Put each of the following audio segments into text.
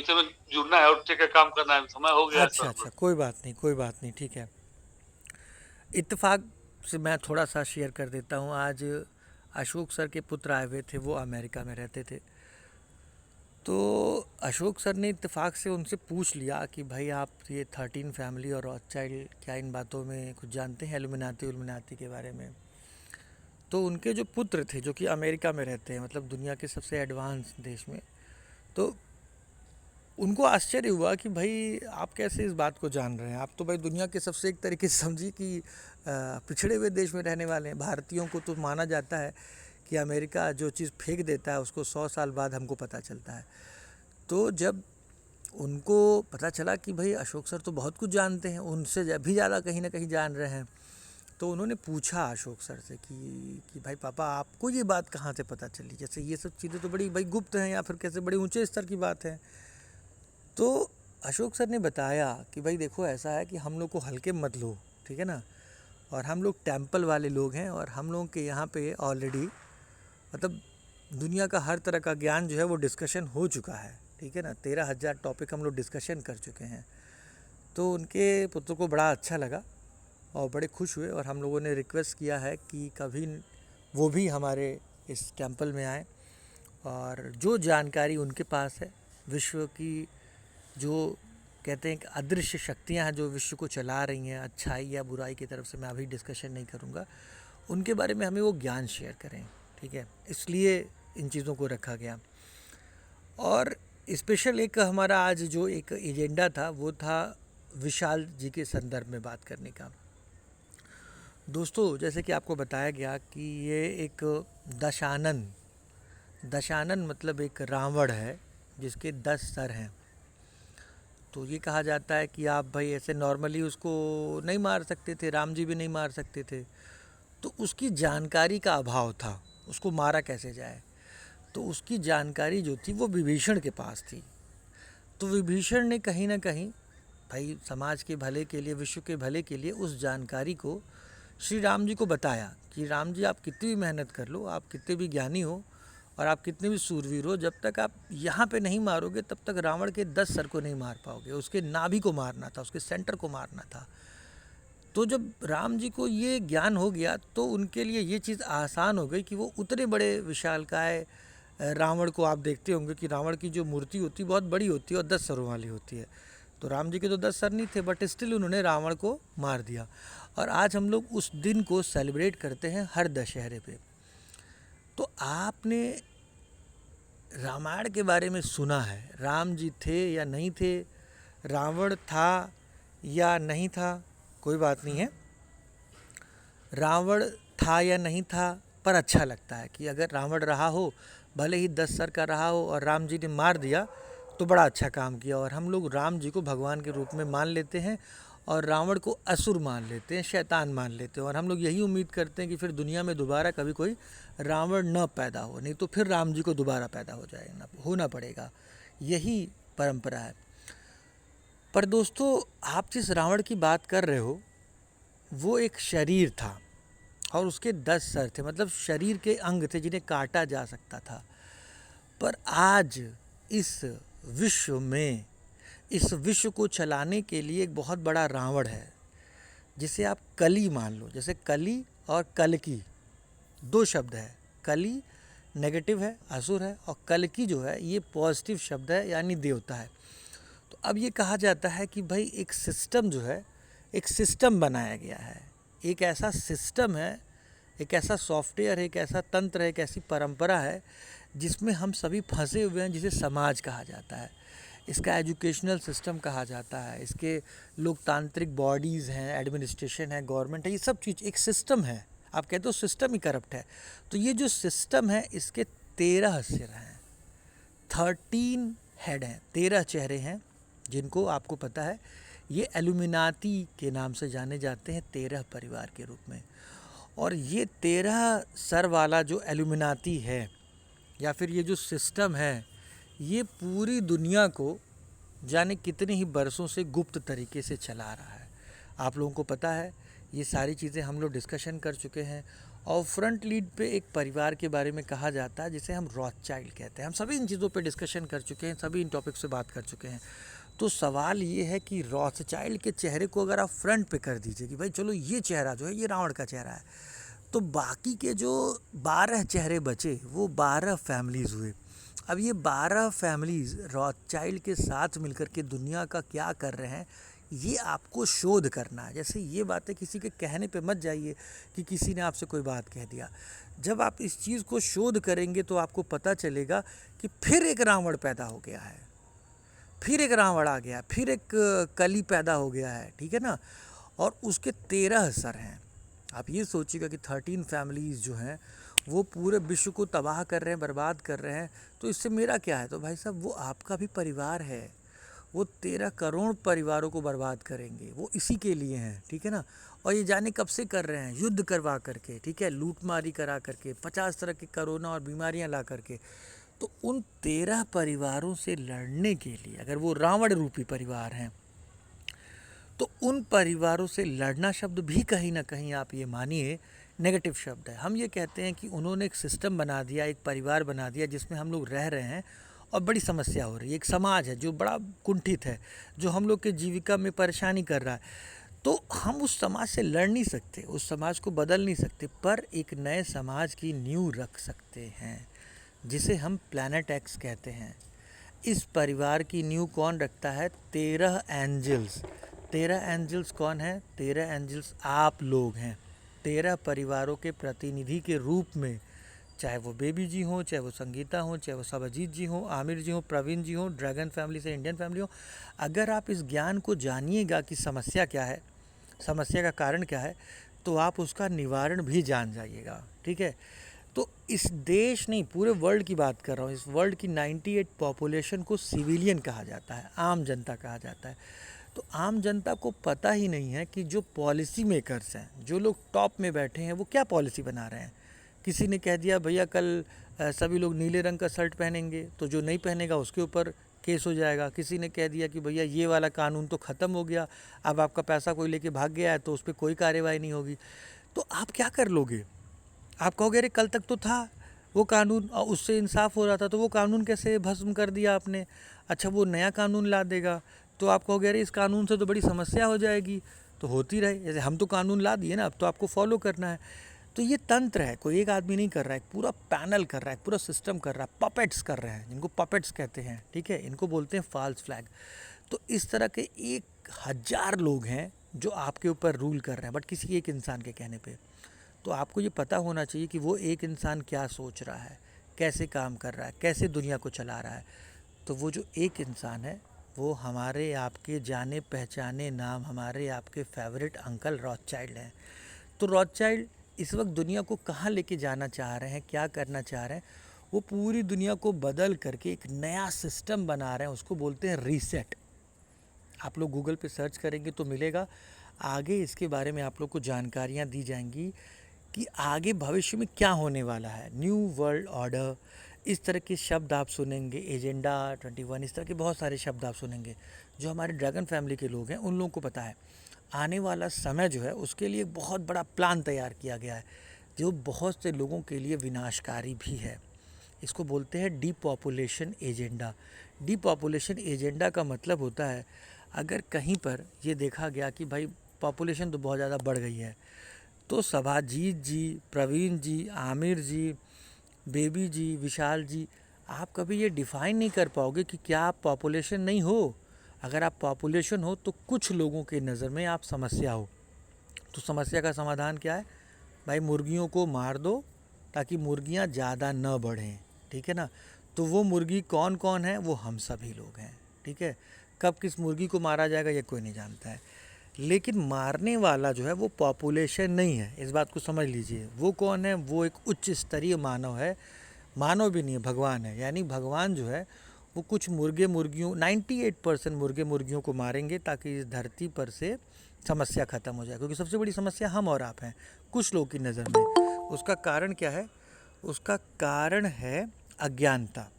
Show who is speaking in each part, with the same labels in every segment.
Speaker 1: भविष्य में जुड़ना है और टेक काम करना है, समय हो गया है
Speaker 2: अच्छा
Speaker 1: सर।
Speaker 2: अच्छा, कोई बात नहीं, ठीक है। इत्तेफाक से मैं थोड़ा सा शेयर कर देता हूँ। आज अशोक सर के पुत्र आए हुए थे, वो अमेरिका में रहते थे। तो अशोक सर ने इत्तेफाक से उनसे पूछ लिया कि भाई आप ये 13 फैमिली और रॉथस्चाइल्ड क्या इन बातों में कुछ जानते हैं, इल्यूमिनाती उल्यूमिनाती के बारे में। तो उनके जो पुत्र थे जो कि अमेरिका में रहते हैं, मतलब दुनिया के सबसे एडवांस देश में, तो उनको आश्चर्य हुआ कि भाई आप कैसे इस बात को जान रहे हैं। आप तो भाई दुनिया के सबसे एक तरीके से समझिए कि पिछड़े हुए देश में रहने वाले हैं। भारतीयों को तो माना जाता है कि अमेरिका जो चीज़ फेंक देता है उसको 100 साल बाद हमको पता चलता है। तो जब उनको पता चला कि भाई अशोक सर तो बहुत कुछ जानते हैं, उनसे भी ज़्यादा कहीं ना कहीं जान रहे हैं, तो उन्होंने पूछा अशोक सर से कि भाई पापा आपको ये बात कहाँ से पता चली, जैसे ये सब चीज़ें तो बड़ी भाई गुप्त हैं या फिर कैसे बड़े ऊंचे स्तर की बात है। तो अशोक सर ने बताया कि भाई देखो ऐसा है कि हम लोग को हल्के मत लो, ठीक है ना, और हम लोग टेम्पल वाले लोग हैं और हम लोगों के यहाँ पे ऑलरेडी मतलब दुनिया का हर तरह का ज्ञान जो है वो डिस्कशन हो चुका है, ठीक है ना। 13,000 टॉपिक हम लोग डिस्कशन कर चुके हैं। तो उनके पुत्र को बड़ा अच्छा लगा और बड़े खुश हुए और हम लोगों ने रिक्वेस्ट किया है कि कभी वो भी हमारे इस टेम्पल में आए और जो जानकारी उनके पास है विश्व की, जो कहते हैं कि अदृश्य शक्तियां हैं जो विश्व को चला रही हैं अच्छाई या बुराई की तरफ से, मैं अभी डिस्कशन नहीं करूंगा, उनके बारे में हमें वो ज्ञान शेयर करें, ठीक है। इसलिए इन चीज़ों को रखा गया। और स्पेशल एक हमारा आज जो एक एजेंडा था वो था विशाल जी के संदर्भ में बात करने का। दोस्तों जैसे कि आपको बताया गया कि ये एक दशानन, दशानन मतलब एक रावण है जिसके 10 सर हैं। तो ये कहा जाता है कि आप भाई ऐसे नॉर्मली उसको नहीं मार सकते थे, राम जी भी नहीं मार सकते थे। तो उसकी जानकारी का अभाव था, उसको मारा कैसे जाए। तो उसकी जानकारी जो थी वो विभीषण के पास थी। तो विभीषण ने कहीं ना कहीं भाई समाज के भले के लिए, विश्व के भले के लिए उस जानकारी को श्री राम जी को बताया कि राम जी आप कितनी भी मेहनत कर लो, आप कितने भी ज्ञानी हो और आप कितने भी सूरवीर हो, जब तक आप यहाँ पे नहीं मारोगे तब तक रावण के 10 सर को नहीं मार पाओगे। उसके नाभि को मारना था, उसके सेंटर को मारना था। तो जब राम जी को ये ज्ञान हो गया तो उनके लिए ये चीज़ आसान हो गई कि वो उतने बड़े विशालकाय रावण को, आप देखते होंगे कि रावण की जो मूर्ति होती है बहुत बड़ी होती है और 10 सरों वाली होती है। तो राम जी के तो 10 सर नहीं थे बट स्टिल उन्होंने रावण को मार दिया। और आज हम लोग उस दिन को सेलिब्रेट करते हैं हर दशहरे पे। तो आपने रामायण के बारे में सुना है, राम जी थे या नहीं थे, रावण था या नहीं था, कोई बात नहीं है, रावण था या नहीं था, पर अच्छा लगता है कि अगर रावण रहा हो, भले ही 10 सर का रहा हो और राम जी ने मार दिया तो बड़ा अच्छा काम किया। और हम लोग राम जी को भगवान के रूप में मान लेते हैं और रावण को असुर मान लेते हैं, शैतान मान लेते हैं। और हम लोग यही उम्मीद करते हैं कि फिर दुनिया में दोबारा कभी कोई रावण न पैदा हो, नहीं तो फिर राम जी को दोबारा पैदा हो जाएगा, होना पड़ेगा। यही परंपरा है। पर दोस्तों आप जिस रावण की बात कर रहे हो वो एक शरीर था और उसके 10 सर थे, मतलब शरीर के अंग थे जिन्हें काटा जा सकता था। पर आज इस विश्व में, इस विश्व को चलाने के लिए एक बहुत बड़ा रावण है जिसे आप कली मान लो। जैसे कली और कल्कि दो शब्द है, कली नेगेटिव है, असुर है, और कल्कि जो है ये पॉजिटिव शब्द है यानी देवता है। तो अब ये कहा जाता है कि भाई एक सिस्टम जो है, एक सिस्टम बनाया गया है, एक ऐसा सिस्टम है, एक ऐसा सॉफ्टवेयर है, एक ऐसा तंत्र है, एक ऐसी परंपरा है जिसमें हम सभी फंसे हुए हैं, जिसे समाज कहा जाता है। इसका एजुकेशनल सिस्टम कहा जाता है, इसके लोकतांत्रिक बॉडीज़ हैं, एडमिनिस्ट्रेशन है, गवर्नमेंट है, ये सब चीज़ एक सिस्टम है। आप कहते हो सिस्टम ही करप्ट है, तो ये जो सिस्टम है इसके 13 सिर हैं, 13 हेड हैं, 13 चेहरे हैं, जिनको आपको पता है ये एलुमिनाती के नाम से जाने जाते हैं, 13 परिवार के रूप में। और ये 13 सर वाला जो एलुमिनाती है या फिर ये जो सिस्टम है, ये पूरी दुनिया को जाने कितने ही बरसों से गुप्त तरीके से चला रहा है। आप लोगों को पता है ये सारी चीज़ें हम लोग डिस्कशन कर चुके हैं और फ्रंट लीड पे एक परिवार के बारे में कहा जाता है जिसे हम रॉथचाइल्ड कहते हैं। हम सभी इन चीज़ों पे डिस्कशन कर चुके हैं, सभी इन टॉपिक से बात कर चुके हैं। तो सवाल ये है कि रॉथचाइल्ड के चेहरे को अगर आप फ्रंट पे कर दीजिए कि भाई चलो ये चेहरा जो है ये रावण का चेहरा है, तो बाकी के जो 12 चेहरे बचे वो 12 फैमिलीज़ हुए। अब ये 12 फैमिलीज़ रॉथचाइल्ड के साथ मिलकर के दुनिया का क्या कर रहे हैं, ये आपको शोध करना है। जैसे ये बातें किसी के कहने पे मत जाइए कि किसी ने आपसे कोई बात कह दिया। जब आप इस चीज़ को शोध करेंगे तो आपको पता चलेगा कि फिर एक रावण पैदा हो गया है, फिर एक रावण आ गया, फिर एक कली पैदा हो गया है, ठीक है ना। और उसके 13 सर हैं। आप ये सोचिएगा कि 13 फैमिलीज़ जो हैं वो पूरे विश्व को तबाह कर रहे हैं, बर्बाद कर रहे हैं, तो इससे मेरा क्या है? तो भाई साहब वो आपका भी परिवार है। वो 13 करोड़ परिवारों को बर्बाद करेंगे, वो इसी के लिए हैं, ठीक है ना। और ये जाने कब से कर रहे हैं? युद्ध करवा करके, ठीक है, लूटमारी करा करके, 50 तरह के कोरोना और बीमारियां ला करके। तो उन 13 परिवारों से लड़ने के लिए अगर वो रावण रूपी परिवार हैं, तो उन परिवारों से लड़ना शब्द भी कहीं ना कहीं आप ये मानिए नेगेटिव शब्द है। हम ये कहते हैं कि उन्होंने एक सिस्टम बना दिया, एक परिवार बना दिया जिसमें हम लोग रह रहे हैं और बड़ी समस्या हो रही है। एक समाज है जो बड़ा कुंठित है, जो हम लोग के जीविका में परेशानी कर रहा है। तो हम उस समाज से लड़ नहीं सकते, उस समाज को बदल नहीं सकते, पर एक नए समाज की नींव रख सकते हैं जिसे हम प्लैनेट एक्स कहते हैं। इस परिवार की नींव कौन रखता है? 13 एंजल्स। 13 एंजल्स कौन है? 13 एंजल्स आप लोग हैं। 13 परिवारों के प्रतिनिधि के रूप में, चाहे वो बेबी जी हों, चाहे वो संगीता हों, चाहे वो सबजीत जी हों, आमिर जी हों, प्रवीण जी हों, ड्रैगन फैमिली से इंडियन फैमिली हो, अगर आप इस ज्ञान को जानिएगा कि समस्या क्या है, समस्या का कारण क्या है, तो आप उसका निवारण भी जान जाइएगा, ठीक है। तो इस देश नहीं, पूरे वर्ल्ड की बात कर रहा हूँ, इस वर्ल्ड की 98 पॉपुलेशन को सिविलियन कहा जाता है, आम जनता कहा जाता है। तो आम जनता को पता ही नहीं है कि जो पॉलिसी मेकर्स हैं, जो लोग टॉप में बैठे हैं, वो क्या पॉलिसी बना रहे हैं। किसी ने कह दिया भैया कल सभी लोग नीले रंग का शर्ट पहनेंगे, तो जो नहीं पहनेगा उसके ऊपर केस हो जाएगा। किसी ने कह दिया कि भैया ये वाला कानून तो ख़त्म हो गया, अब आपका पैसा कोई लेके भाग गया है तो उस पर कोई कार्रवाई नहीं होगी। तो आप क्या कर लोगे? आप कहोगे अरे कल तक तो था वो कानून और उससे इंसाफ हो रहा था, तो वो कानून कैसे भस्म कर दिया आपने? अच्छा वो नया कानून ला देगा, तो आप कहोगे अरे इस कानून से तो बड़ी समस्या हो जाएगी। तो होती रहे, जैसे हम तो कानून ला दिए ना, अब तो आपको फॉलो करना है। तो ये तंत्र है, कोई एक आदमी नहीं कर रहा है, पूरा पैनल कर रहा है, पूरा सिस्टम कर रहा है, पपेट्स कर रहे हैं, जिनको पपेट्स कहते हैं, ठीक है, इनको बोलते हैं फॉल्स फ्लैग। तो इस तरह के 1000 लोग हैं जो आपके ऊपर रूल कर रहे हैं, बट किसी एक इंसान के कहने पे। तो आपको ये पता होना चाहिए कि वो एक इंसान क्या सोच रहा है, कैसे काम कर रहा है, कैसे दुनिया को चला रहा है। तो वो जो एक इंसान है वो हमारे आपके जाने पहचाने नाम, हमारे आपके फेवरेट अंकल रॉथचाइल्ड हैं। तो रॉथचाइल्ड इस वक्त दुनिया को कहाँ लेके जाना चाह रहे हैं, क्या करना चाह रहे हैं? वो पूरी दुनिया को बदल करके एक नया सिस्टम बना रहे हैं, उसको बोलते हैं रीसेट। आप लोग गूगल पे सर्च करेंगे तो मिलेगा। आगे इसके बारे में आप लोग को जानकारियाँ दी जाएंगी कि आगे भविष्य में क्या होने वाला है। न्यू वर्ल्ड ऑर्डर, इस तरह के शब्द आप सुनेंगे, एजेंडा 21, इस तरह के बहुत सारे शब्द आप सुनेंगे। जो हमारे ड्रैगन फैमिली के लोग हैं उन लोगों को पता है आने वाला समय जो है उसके लिए बहुत बड़ा प्लान तैयार किया गया है, जो बहुत से लोगों के लिए विनाशकारी भी है। इसको बोलते हैं डीपॉपुलेशन एजेंडा। डीपॉपुलेशन एजेंडा का मतलब होता है अगर कहीं पर ये देखा गया कि भाई पॉपुलेशन तो बहुत ज़्यादा बढ़ गई है, तो सभाजीत जी, प्रवीण जी, आमिर जी, बेबी जी, विशाल जी, आप कभी ये डिफ़ाइन नहीं कर पाओगे कि क्या आप पॉपुलेशन नहीं हो। अगर आप पॉपुलेशन हो तो कुछ लोगों के नज़र में आप समस्या हो। तो समस्या का समाधान क्या है? भाई मुर्गियों को मार दो ताकि मुर्गियां ज़्यादा न बढ़ें, ठीक है ना। तो वो मुर्गी कौन कौन है? वो हम सभी लोग हैं, ठीक है। कब किस मुर्गी को मारा जाएगा ये कोई नहीं जानता है, लेकिन मारने वाला जो है वो पॉपुलेशन नहीं है, इस बात को समझ लीजिए। वो कौन है? वो एक उच्च स्तरीय मानव है, मानव भी नहीं है, भगवान है। यानी भगवान जो है वो कुछ मुर्गे मुर्गियों 98% मुर्गे मुर्गियों को मारेंगे ताकि इस धरती पर से समस्या ख़त्म हो जाए, क्योंकि सबसे बड़ी समस्या हम और आप हैं कुछ लोगों की नज़र में। उसका कारण क्या है? उसका कारण है अज्ञानता।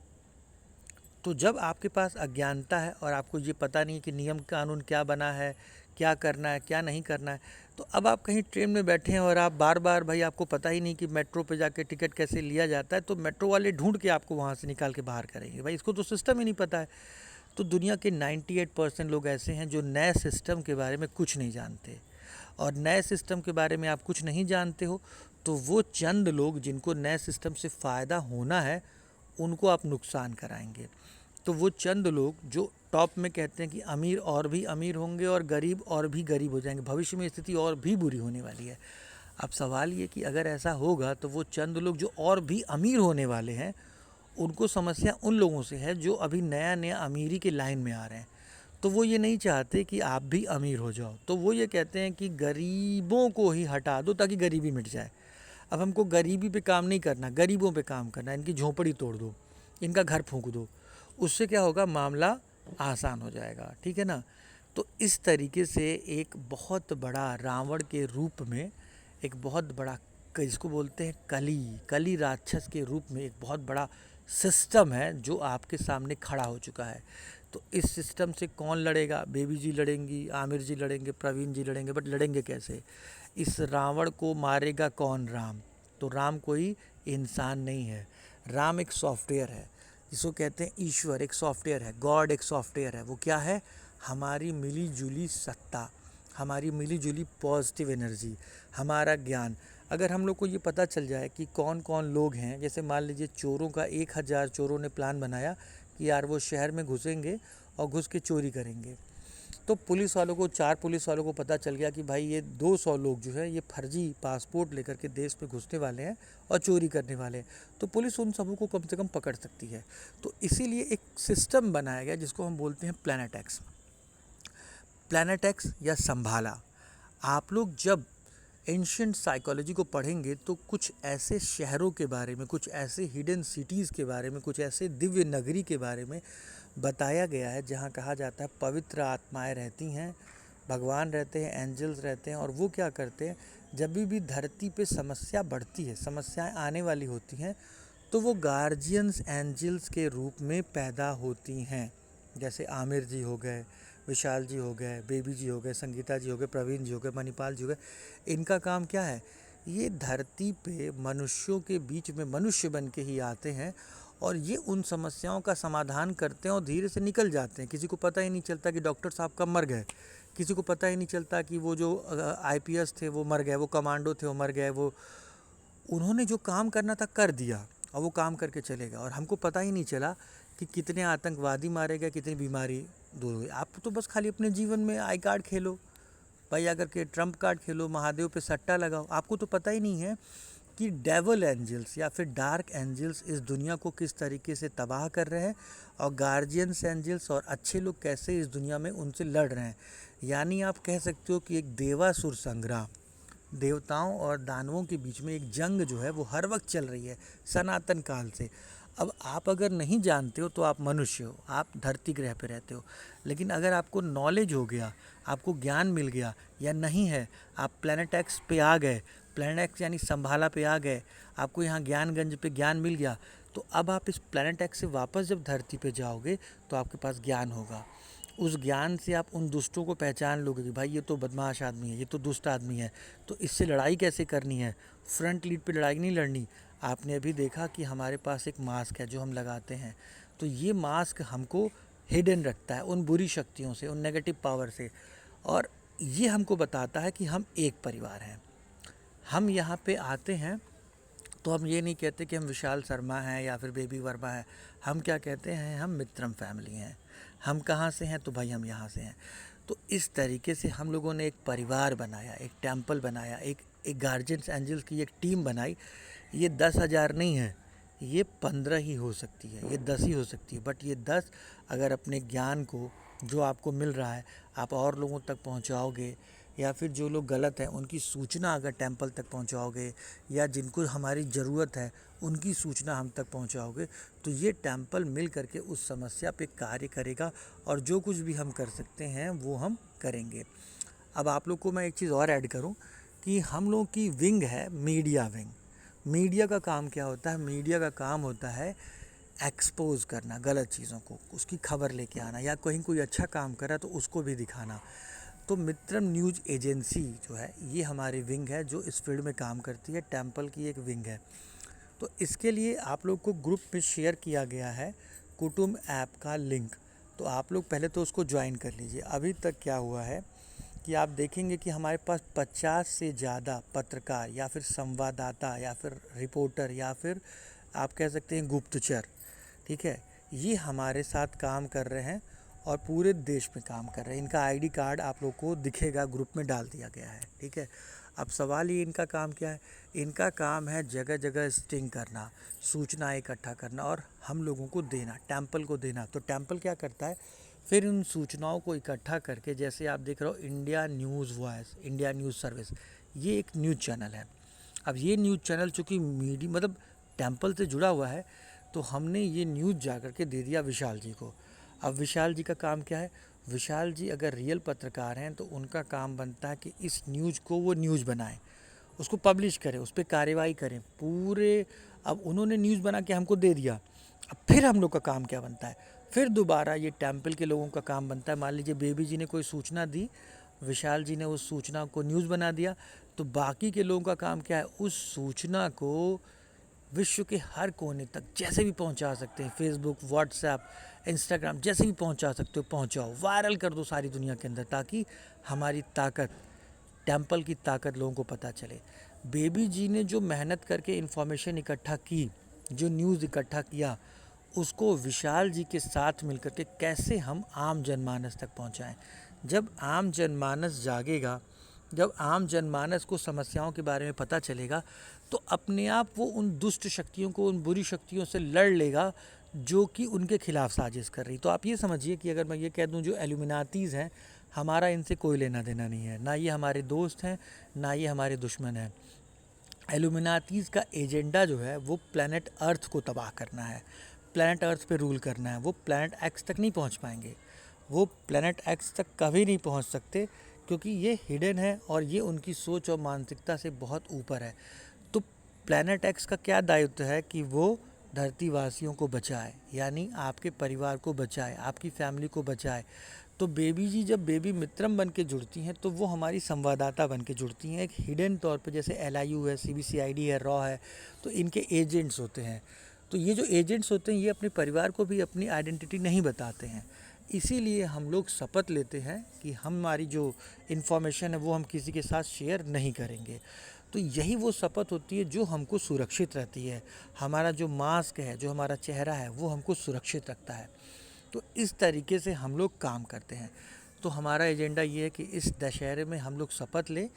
Speaker 2: तो जब आपके पास अज्ञानता है और आपको ये पता नहीं कि नियम कानून क्या बना है, क्या करना है, क्या नहीं करना है, तो अब आप कहीं ट्रेन में बैठे हैं और आप बार बार भाई आपको पता ही नहीं कि मेट्रो पे जाके टिकट कैसे लिया जाता है, तो मेट्रो वाले ढूंढ के आपको वहाँ से निकाल के बाहर करेंगे। भाई इसको तो सिस्टम ही नहीं पता है। तो दुनिया के 98% लोग ऐसे हैं जो नए सिस्टम के बारे में कुछ नहीं जानते। और नए सिस्टम के बारे में आप कुछ नहीं जानते हो तो वो चंद लोग जिनको नए सिस्टम से फ़ायदा होना है उनको आप नुकसान कराएंगे। तो वो चंद लोग जो टॉप में कहते हैं कि अमीर और भी अमीर होंगे और गरीब और भी गरीब हो जाएंगे, भविष्य में स्थिति और भी बुरी होने वाली है। अब सवाल ये कि अगर ऐसा होगा तो वो चंद लोग जो और भी अमीर होने वाले हैं उनको समस्या उन लोगों से है जो अभी नया नया अमीरी के लाइन में आ रहे हैं। तो वो ये नहीं चाहते कि आप भी अमीर हो जाओ, तो वो ये कहते हैं कि गरीबों को ही हटा दो ताकि गरीबी मिट जाए। अब हमको गरीबी पे काम नहीं करना, गरीबों पे काम करना, इनकी झोंपड़ी तोड़ दो, इनका घर फूंक दो, उससे क्या होगा, मामला आसान हो जाएगा। ठीक है ना। तो इस तरीके से एक बहुत बड़ा रावण के रूप में, एक बहुत बड़ा जिसको बोलते हैं कली राक्षस के रूप में एक बहुत बड़ा सिस्टम है जो आपके सामने खड़ा हो चुका है। तो इस सिस्टम से कौन लड़ेगा? बेबी जी लड़ेंगी, आमिर जी लड़ेंगे, प्रवीण जी लड़ेंगे, बट लड़ेंगे कैसे? इस रावण को मारेगा कौन? राम। तो राम कोई इंसान नहीं है, राम एक सॉफ्टवेयर है जिसको कहते हैं ईश्वर एक सॉफ्टवेयर है, गॉड एक सॉफ्टवेयर है। वो क्या है? हमारी मिली जुली सत्ता, हमारी मिली जुली पॉजिटिव एनर्जी, हमारा ज्ञान। अगर हम लोग को ये पता चल जाए कि कौन कौन लोग हैं, जैसे मान लीजिए चोरों का 1000 चोरों ने प्लान बनाया कि यार वो शहर में घुसेंगे और घुस के चोरी करेंगे, तो पुलिस वालों को 4 पुलिस वालों को पता चल गया कि भाई ये 200 लोग जो है ये फर्जी पासपोर्ट लेकर के देश में घुसने वाले हैं और चोरी करने वाले हैं, तो पुलिस उन सबों को कम से कम पकड़ सकती है। तो इसीलिए एक सिस्टम बनाया गया जिसको हम बोलते हैं प्लैनेट एक्स। प्लैनेट एक्स या संभाला। आप लोग जब एंशिएंट साइकोलॉजी को पढ़ेंगे तो कुछ ऐसे शहरों के बारे में, कुछ ऐसे हिडन सिटीज़ के बारे में, कुछ ऐसे दिव्य नगरी के बारे में बताया गया है जहाँ कहा जाता है पवित्र आत्माएं रहती हैं, भगवान रहते हैं, एंजल्स रहते हैं। और वो क्या करते हैं, जब भी धरती पे समस्या बढ़ती है, समस्याएं आने वाली होती हैं, तो वो गार्जियंस एंजल्स के रूप में पैदा होती हैं। जैसे आमिर जी हो गए, विशाल जी हो गए, बेबी जी हो गए, संगीता जी हो गए, प्रवीण जी हो गए, मणिपाल जी हो गए। इनका काम क्या है? ये धरती पे मनुष्यों के बीच में मनुष्य बन के ही आते हैं और ये उन समस्याओं का समाधान करते हैं और धीरे से निकल जाते हैं। किसी को पता ही नहीं चलता कि डॉक्टर साहब कब मर गए, किसी को पता ही नहीं चलता कि वो जो आईपीएस थे वो मर गए, वो कमांडो थे वो मर गए, वो उन्होंने जो काम करना था कर दिया और वो काम करके चले गए और हमको पता ही नहीं चला कि कितने आतंकवादी मारे गए, कितनी बीमारी दूर हुई। आप तो बस खाली अपने जीवन में आई कार्ड खेलो, भैया करके ट्रम्प कार्ड खेलो, महादेव पे सट्टा लगाओ। आपको तो पता ही नहीं है कि डेवल एंजल्स या फिर डार्क एंजल्स इस दुनिया को किस तरीके से तबाह कर रहे हैं और गार्जियंस एंजल्स और अच्छे लोग कैसे इस दुनिया में उनसे लड़ रहे हैं। यानी आप कह सकते हो कि एक देवासुर संग्राम, देवताओं और दानवों के बीच में एक जंग जो है वो हर वक्त चल रही है सनातन काल से। अब आप अगर नहीं जानते हो तो आप मनुष्य हो, आप धरती ग्रह पे रहते हो, लेकिन अगर आपको नॉलेज हो गया, आपको ज्ञान मिल गया, या नहीं है आप प्लैनेट एक्स पे आ गए, प्लैनेट एक्स यानी संभाला पे आ गए, आपको यहाँ ज्ञानगंज पे ज्ञान मिल गया, तो अब आप इस प्लैनेट एक्स से वापस जब धरती पे जाओगे तो आपके पास ज्ञान होगा। उस ज्ञान से आप उन दुष्टों को पहचान लोगे कि भाई ये तो बदमाश आदमी है, ये तो दुष्ट आदमी है, तो इससे लड़ाई कैसे करनी है। फ्रंट लीड पे लड़ाई नहीं लड़नी। आपने अभी देखा कि हमारे पास एक मास्क है जो हम लगाते हैं, तो ये मास्क हमको हिडन रखता है उन बुरी शक्तियों से, उन नेगेटिव पावर से, और ये हमको बताता है कि हम एक परिवार हैं। हम यहाँ पे आते हैं तो हम ये नहीं कहते कि हम विशाल शर्मा हैं या फिर बेबी वर्मा है, हम क्या कहते हैं, हम मित्रम फैमिली हैं। हम कहाँ से हैं? तो भाई हम यहाँ से हैं। तो इस तरीके से हम लोगों ने एक परिवार बनाया, एक टेम्पल बनाया, एक गार्जियंस एंजल्स की एक टीम बनाई। ये 10,000 नहीं है, ये 15 ही हो सकती है, ये 10 ही हो सकती है, बट ये 10 अगर अपने ज्ञान को जो आपको मिल रहा है आप और लोगों तक पहुंचाओगे, या फिर जो लोग गलत हैं उनकी सूचना अगर टेम्पल तक पहुंचाओगे, या जिनको हमारी ज़रूरत है उनकी सूचना हम तक पहुंचाओगे, तो ये टेम्पल मिल करके उस समस्या पे कार्य करेगा और जो कुछ भी हम कर सकते हैं वो हम करेंगे। अब आप लोग को मैं एक चीज़ और ऐड करूं कि हम लोग की विंग है मीडिया विंग। मीडिया का काम क्या होता है? मीडिया का काम होता है एक्सपोज करना गलत चीज़ों को, उसकी खबर लेके आना, या कहीं कोई अच्छा काम करा तो उसको भी दिखाना। तो मित्रम न्यूज़ एजेंसी जो है ये हमारी विंग है जो इस फील्ड में काम करती है, टेम्पल की एक विंग है। तो इसके लिए आप लोग को ग्रुप में शेयर किया गया है कुटुंब ऐप का लिंक, तो आप लोग पहले तो उसको ज्वाइन कर लीजिए। अभी तक क्या हुआ है कि आप देखेंगे कि हमारे पास 50 से ज़्यादा पत्रकार या फिर संवाददाता या फिर रिपोर्टर या फिर आप कह सकते हैं गुप्तचर, ठीक है, ये हमारे साथ काम कर रहे हैं और पूरे देश में काम कर रहे हैं। इनका आईडी कार्ड आप लोग को दिखेगा, ग्रुप में डाल दिया गया है, ठीक है। अब सवाल ये इनका काम क्या है, इनका काम है जगह जगह स्टिंग करना, सूचना इकट्ठा करना और हम लोगों को देना, टेम्पल को देना। तो टेम्पल क्या करता है, फिर उन सूचनाओं को इकट्ठा करके, जैसे आप देख रहे हो India news voice, India news service, ये एक न्यूज़ चैनल है। अब ये न्यूज़ चैनल चूँकि मीडिया मतलब टेम्पल से जुड़ा हुआ है, तो हमने ये न्यूज़ जा कर के दे दिया विशाल जी को। अब विशाल जी का काम क्या है, विशाल जी अगर रियल पत्रकार हैं तो उनका काम बनता है कि इस न्यूज़ को वो न्यूज़ बनाएं, उसको पब्लिश करें, उस पर कार्रवाई करें पूरे। अब उन्होंने न्यूज़ बना के हमको दे दिया, अब फिर हम लोग का काम क्या बनता है, फिर दोबारा ये टेम्पल के लोगों का काम बनता है। मान लीजिए बेबी जी ने कोई सूचना दी, विशाल जी ने उस सूचना को न्यूज़ बना दिया, तो बाकी के लोगों का काम क्या है, उस सूचना को विश्व के हर कोने तक जैसे भी पहुंचा सकते हैं, फेसबुक, व्हाट्सएप, इंस्टाग्राम, जैसे भी पहुंचा सकते हो पहुंचाओ, वायरल कर दो सारी दुनिया के अंदर, ताकि हमारी ताकत, टेम्पल की ताकत लोगों को पता चले। बेबी जी ने जो मेहनत करके इन्फॉर्मेशन इकट्ठा की, जो न्यूज़ इकट्ठा किया, उसको विशाल जी के साथ मिलकर के कैसे हम आम जनमानस तक पहुंचाएं। जब आम जनमानस जागेगा, जब आम जनमानस को समस्याओं के बारे में पता चलेगा, तो अपने आप वो उन दुष्ट शक्तियों को, उन बुरी शक्तियों से लड़ लेगा जो कि उनके खिलाफ साजिश कर रही। तो आप ये समझिए कि अगर मैं ये कह दूं जो एल्यूमिनाटीज़ हैं, हमारा इनसे कोई लेना देना नहीं है, ना ये हमारे दोस्त हैं, ना ये हमारे दुश्मन हैं। एल्यूमिनाटीज़ का एजेंडा जो है वो प्लैनेट अर्थ को तबाह करना है, प्लैनेट अर्थ पे रूल करना है। वो प्लैनेट एक्स तक नहीं पहुंच पाएंगे, वो प्लैनेट एक्स तक कभी नहीं पहुंच सकते, क्योंकि ये हिडन है और ये उनकी सोच और मानसिकता से बहुत ऊपर है। तो प्लैनेट एक्स का क्या दायित्व है कि वो धरतीवासियों को बचाए, यानी आपके परिवार को बचाए, आपकी फैमिली को बचाए। तो बेबी जी जब बेबी मित्रम बन के जुड़ती हैं तो वो हमारी संवाददाता बन के जुड़ती हैं, एक हिडन तौर पे, जैसे LIU है, CBCID है, रॉ है, तो इनके एजेंट्स होते हैं। तो ये जो एजेंट्स होते हैं ये अपने परिवार को भी अपनी आइडेंटिटी नहीं बताते हैं, इसीलिए हम लोग शपथ लेते हैं कि हमारी जो इन्फॉर्मेशन है वो हम किसी के साथ शेयर नहीं करेंगे। तो यही वो शपथ होती है जो हमको सुरक्षित रहती है। हमारा जो मास्क है, जो हमारा चेहरा है, वो हमको सुरक्षित रखता है। तो इस तरीके से हम लोग काम करते हैं। तो हमारा एजेंडा ये है कि इस दशहरे में हम लोग शपथ लें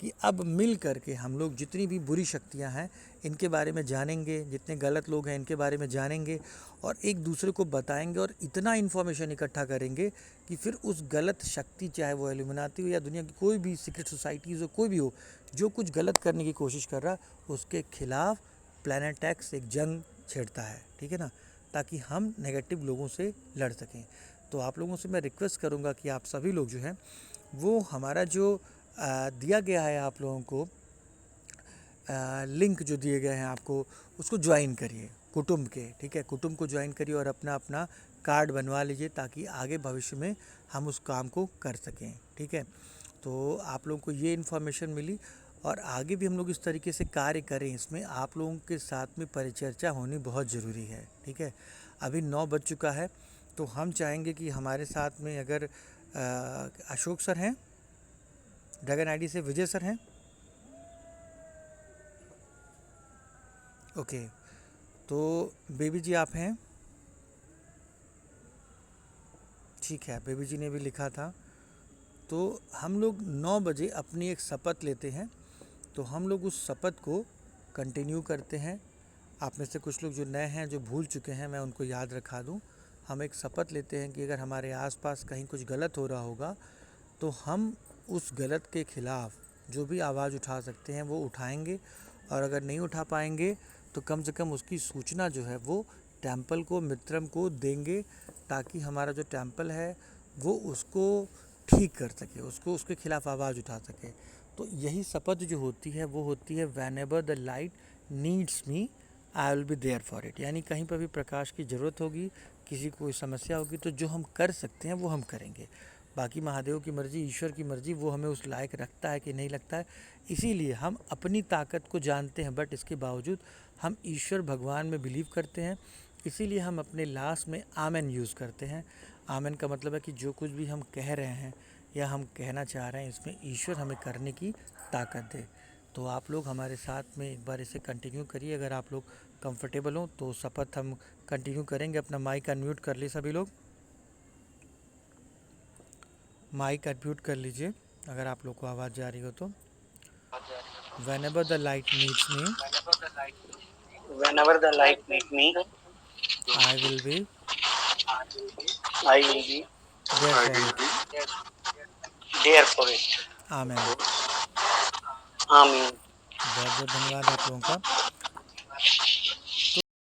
Speaker 2: कि अब मिल करके हम लोग जितनी भी बुरी शक्तियां हैं इनके बारे में जानेंगे, जितने गलत लोग हैं इनके बारे में जानेंगे और एक दूसरे को बताएंगे और इतना इन्फॉर्मेशन इकट्ठा करेंगे कि फिर उस गलत शक्ति, चाहे वो एल्यूमिनाटी हो या दुनिया की कोई भी सीक्रेट सोसाइटीज़ हो, कोई भी हो, जो कुछ गलत करने की कोशिश कर रहा, उसके खिलाफ प्लैनेट एक्स एक जंग छेड़ता है, ठीक है ना, ताकि हम नेगेटिव लोगों से लड़ सकें। तो आप लोगों से मैं रिक्वेस्ट करूंगा कि आप सभी लोग जो हैं वो हमारा जो दिया गया है आप लोगों को लिंक जो दिए गए हैं आपको, उसको ज्वाइन करिए कुटुंब के, ठीक है, कुटुंब को ज्वाइन करिए और अपना अपना कार्ड बनवा लीजिए ताकि आगे भविष्य में हम उस काम को कर सकें, ठीक है। तो आप लोगों को ये इन्फॉर्मेशन मिली और आगे भी हम लोग इस तरीके से कार्य करें, इसमें आप लोगों के साथ में परिचर्चा होनी बहुत ज़रूरी है, ठीक है। अभी 9 बज चुका है, तो हम चाहेंगे कि हमारे साथ में अगर अशोक सर हैं, ड्रैगन आईडी से विजय सर हैं, ओके, तो बेबी जी आप हैं, ठीक है, बेबी जी ने भी लिखा था। तो हम लोग 9 बजे अपनी एक शपथ लेते हैं, तो हम लोग उस शपथ को कंटिन्यू करते हैं। आप में से कुछ लोग जो नए हैं, जो भूल चुके हैं, मैं उनको याद रखा दूं। हम एक शपथ लेते हैं कि अगर हमारे आसपास कहीं कुछ गलत हो रहा होगा तो हम उस गलत के खिलाफ़ जो भी आवाज़ उठा सकते हैं वो उठाएंगे, और अगर नहीं उठा पाएंगे तो कम से कम उसकी सूचना जो है वो टेम्पल को, मित्रम को देंगे, ताकि हमारा जो टेम्पल है वो उसको ठीक कर सके, उसको उसके खिलाफ़ आवाज़ उठा सके। तो यही शपथ जो होती है वो होती है, whenever the light needs me I will be there for it. यानी कहीं पर भी प्रकाश की ज़रूरत होगी, किसी को कोई समस्या होगी, तो जो हम कर सकते हैं वो हम करेंगे। बाकी महादेव की मर्ज़ी, ईश्वर की मर्ज़ी, वो हमें उस लायक रखता है कि नहीं लगता है। इसीलिए हम अपनी ताकत को जानते हैं, बट इसके बावजूद हम ईश्वर भगवान में बिलीव करते हैं। इसीलिए हम अपने लास्ट में आमेन यूज़ करते हैं। आमेन का मतलब है कि जो कुछ भी हम कह रहे हैं या हम कहना चाह रहे हैं, इसमें ईश्वर हमें करने की ताकत दे। तो आप लोग हमारे साथ में एक बार इसे कंटिन्यू करिए। अगर आप लोग कंफर्टेबल हो तो शपथ हम कंटिन्यू करेंगे। अपना माइक अनम्यूट कर लीजिए सभी लोग, माइक अनम्यूट कर लीजिए अगर आप लोग को आवाज़ जा रही हो तो। Whenever the light meets me,
Speaker 3: Whenever the light meet me,
Speaker 2: I will be
Speaker 3: I will be
Speaker 2: there for it.
Speaker 3: there for it.
Speaker 2: Amen.
Speaker 3: Amen.
Speaker 2: बहुत बहुत धन्यवाद आप लोगों का।